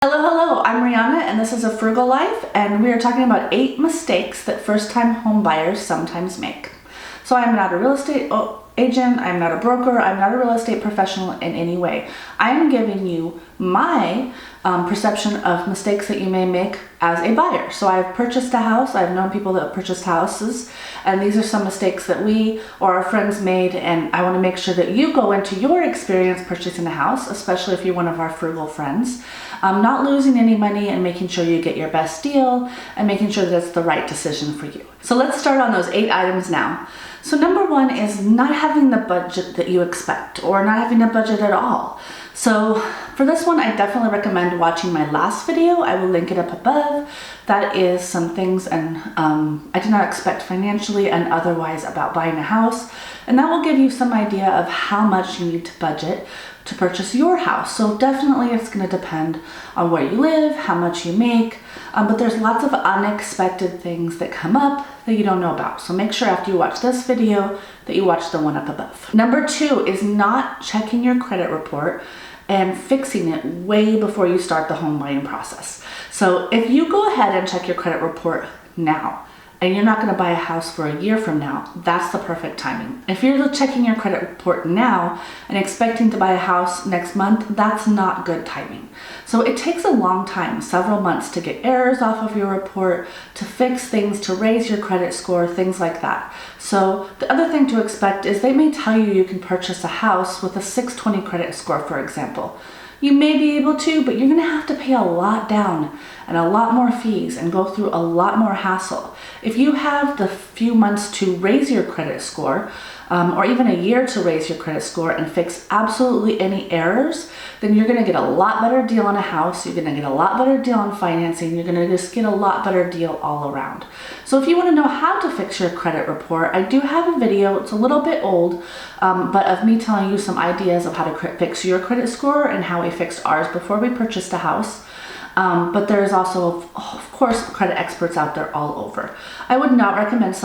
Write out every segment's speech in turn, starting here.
Hello, I'm Rihanna and this is A Frugal Life, and we are talking about 8 mistakes that first-time home buyers sometimes make. So I'm not a real estate agent, I'm not a broker, I'm not a real estate professional in any way. I am giving you my perception of mistakes that you may make as a buyer. So I've purchased a house, I've known people that have purchased houses, and these are some mistakes that we or our friends made, and I want to make sure that you go into your experience purchasing a house, especially if you're one of our frugal friends, not losing any money and making sure you get your best deal and making sure that it's the right decision for you. So let's start on those 8 items now. So number 1 is not having the budget that you expect, or not having a budget at all. So for this one, I definitely recommend watching my last video. I will link it up above. That is some things I did not expect financially and otherwise about buying a house. And that will give you some idea of how much you need to budget to purchase your house. So definitely it's going to depend on where you live, how much you make, but there's lots of unexpected things that come up that you don't know about. So make sure after you watch this video that you watch the one up above. Number 2 is not checking your credit report and fixing it way before you start the home buying process. So if you go ahead and check your credit report now, and you're not going to buy a house for a year from now, that's the perfect timing. If you're checking your credit report now and expecting to buy a house next month, that's not good timing. So it takes a long time, several months, to get errors off of your report, to fix things, to raise your credit score, things like that. So the other thing to expect is they may tell you can purchase a house with a 620 credit score, for example. You may be able to, but you're going to have to pay a lot down and a lot more fees and go through a lot more hassle. If you have the few months to raise your credit score, or even a year to raise your credit score and fix absolutely any errors, then you're going to get a lot better deal on a house, you're going to get a lot better deal on financing, you're going to just get a lot better deal all around. So if you want to know how to fix your credit report, I do have a video, it's a little bit old, but of me telling you some ideas of how to fix your credit score and how we fixed ours before we purchased a house. But there's also, of course, credit experts out there all over. I would not recommend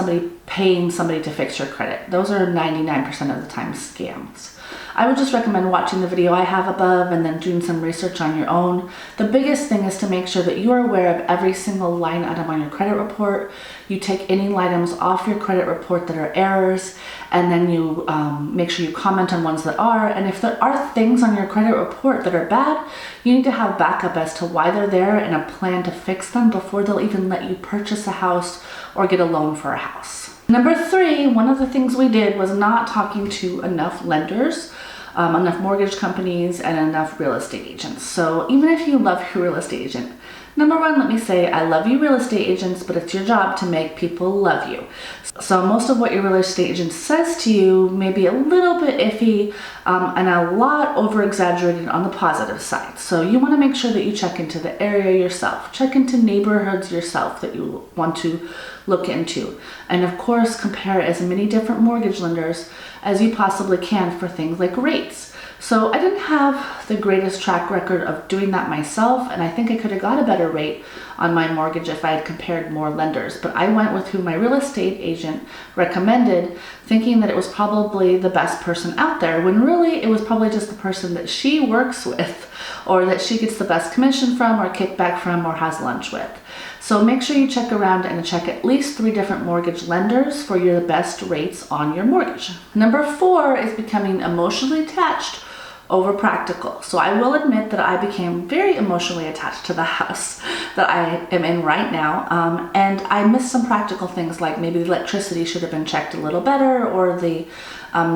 paying somebody to fix your credit. Those are 99% of the time scams. I would just recommend watching the video I have above and then doing some research on your own. The biggest thing is to make sure that you are aware of every single line item on your credit report. You take any items off your credit report that are errors, and then you make sure you comment on ones that are. And if there are things on your credit report that are bad, you need to have backup as to why they're there and a plan to fix them before they'll even let you purchase a house or get a loan for a house. Number 3, one of the things we did was not talking to enough lenders, enough mortgage companies, and enough real estate agents. So even if you love your real estate agent, number 1, let me say, I love you real estate agents, but it's your job to make people love you. So most of what your real estate agent says to you may be a little bit iffy and a lot over-exaggerated on the positive side. So you want to make sure that you check into the area yourself, check into neighborhoods yourself that you want to look into. And of course, compare as many different mortgage lenders as you possibly can for things like rates. So I didn't have the greatest track record of doing that myself, and I think I could have got a better rate on my mortgage if I had compared more lenders. But I went with who my real estate agent recommended, thinking that it was probably the best person out there, when really it was probably just the person that she works with, or that she gets the best commission from, or kickback from, or has lunch with. So make sure you check around and check at least 3 different mortgage lenders for your best rates on your mortgage. Number 4 is becoming emotionally attached over practical. So I will admit that I became very emotionally attached to the house that I am in right now, and I missed some practical things, like maybe the electricity should have been checked a little better, or the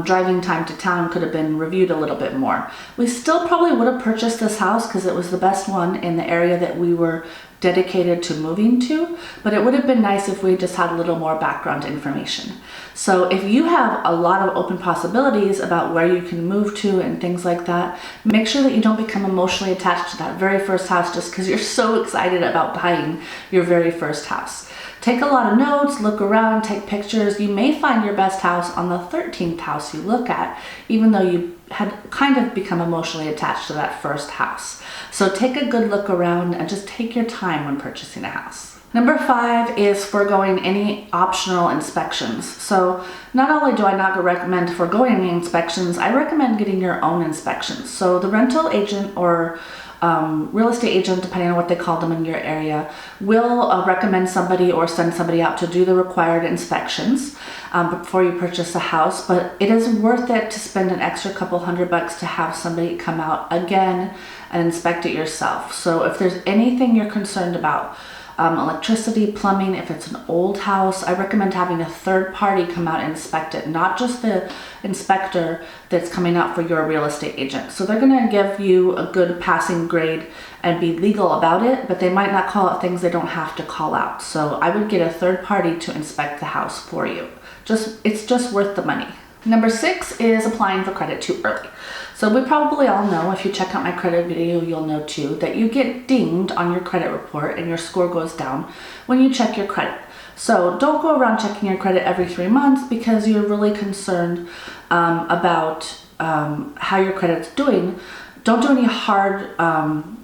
driving time to town could have been reviewed a little bit more. We still probably would have purchased this house because it was the best one in the area that we were dedicated to moving to, but it would have been nice if we just had a little more background information. So if you have a lot of open possibilities about where you can move to and things like that, make sure that you don't become emotionally attached to that very first house just because you're so excited about buying your very first house. Take a lot of notes, look around, take pictures. You may find your best house on the 13th house you look at, even though you had kind of become emotionally attached to that first house. So take a good look around and just take your time when purchasing a house. Number 5 is foregoing any optional inspections. So not only do I not recommend foregoing any inspections, I recommend getting your own inspections. So the rental agent or real estate agent, depending on what they call them in your area, will recommend somebody or send somebody out to do the required inspections before you purchase a house. But it is worth it to spend an extra couple $100 to have somebody come out again and inspect it yourself. So if there's anything you're concerned about, electricity, plumbing, if it's an old house, I recommend having a third party come out and inspect it, not just the inspector that's coming out for your real estate agent. So they're going to give you a good passing grade and be legal about it, but they might not call out things they don't have to call out. So I would get a third party to inspect the house for you. It's just worth the money. Number 6 is applying for credit too early. So we probably all know, if you check out my credit video, you'll know too, that you get dinged on your credit report and your score goes down when you check your credit. So don't go around checking your credit every 3 months because you're really concerned about how your credit's doing. Don't do any hard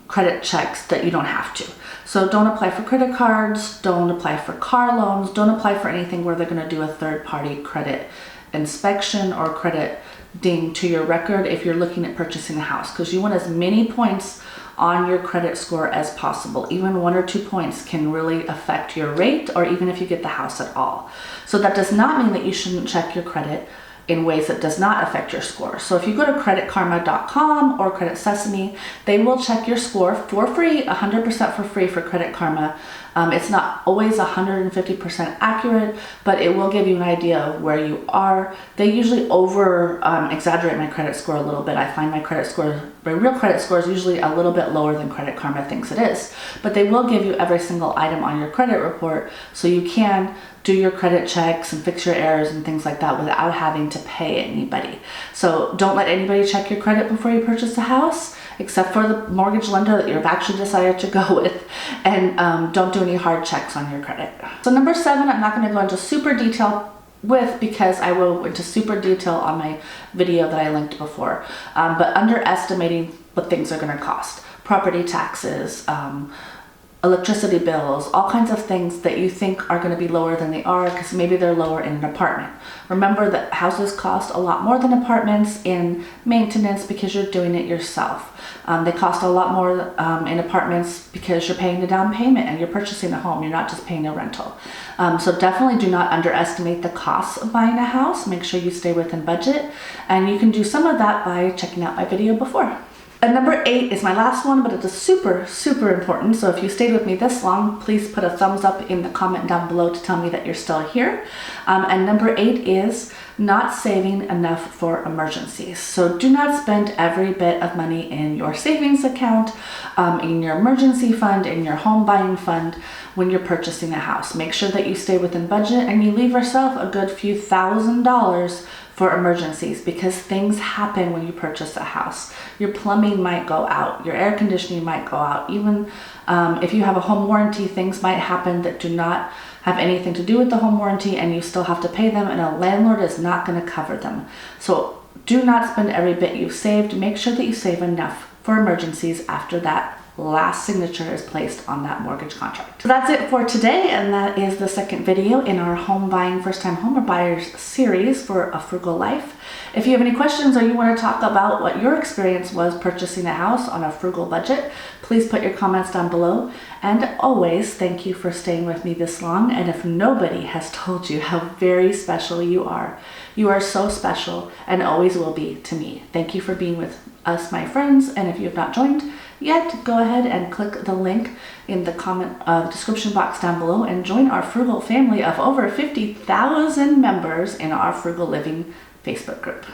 credit checks that you don't have to. So don't apply for credit cards, don't apply for car loans, don't apply for anything where they're going to do a third-party credit inspection or credit ding to your record if you're looking at purchasing a house, because you want as many points on your credit score as possible. Even 1 or 2 points can really affect your rate, or even if you get the house at all. So that does not mean that you shouldn't check your credit in ways that does not affect your score. So if you go to creditkarma.com or Credit Sesame, they will check your score for free, 100% for free for Credit Karma. It's not always 150% accurate, but it will give you an idea of where you are. They usually exaggerate my credit score a little bit. I find my real credit score is usually a little bit lower than Credit Karma thinks it is. But they will give you every single item on your credit report so you can do your credit checks and fix your errors and things like that without having to pay anybody. So don't let anybody check your credit before you purchase a house, except for the mortgage lender that you've actually decided to go with, and don't do any hard checks on your credit. So number 7, I'm not going to go into super detail with, because I will go into super detail on my video that I linked before, but underestimating what things are going to cost. Property taxes, electricity bills, all kinds of things that you think are going to be lower than they are because maybe they're lower in an apartment. Remember that houses cost a lot more than apartments in maintenance because you're doing it yourself. They cost a lot more in apartments because you're paying the down payment and you're purchasing a home. You're not just paying a rental. So definitely do not underestimate the costs of buying a house. Make sure you stay within budget, and you can do some of that by checking out my video before. And number 8 is my last one, but it's super, super important. So if you stayed with me this long, please put a thumbs up in the comment down below to tell me that you're still here. And number 8 is not saving enough for emergencies. So do not spend every bit of money in your savings account, in your emergency fund, in your home buying fund when you're purchasing a house. Make sure that you stay within budget and you leave yourself a good few $1,000s for emergencies, because things happen when you purchase a house. Your plumbing might go out, your air conditioning might go out, even if you have a home warranty, things might happen that do not have anything to do with the home warranty and you still have to pay them, and a landlord is not going to cover them. So do not spend every bit you've saved. Make sure that you save enough for emergencies after that last signature is placed on that mortgage contract. So that's it for today, and that is the second video in our home buying first-time home buyers series for A Frugal Life. If you have any questions or you want to talk about what your experience was purchasing a house on a frugal budget, please put your comments down below. And always, thank you for staying with me this long. And if nobody has told you how very special you are so special and always will be to me. Thank you for being with us, my friends. And if you have not joined yet, go ahead and click the link in the comment description box down below and join our frugal family of over 50,000 members in our Frugal Living Facebook group.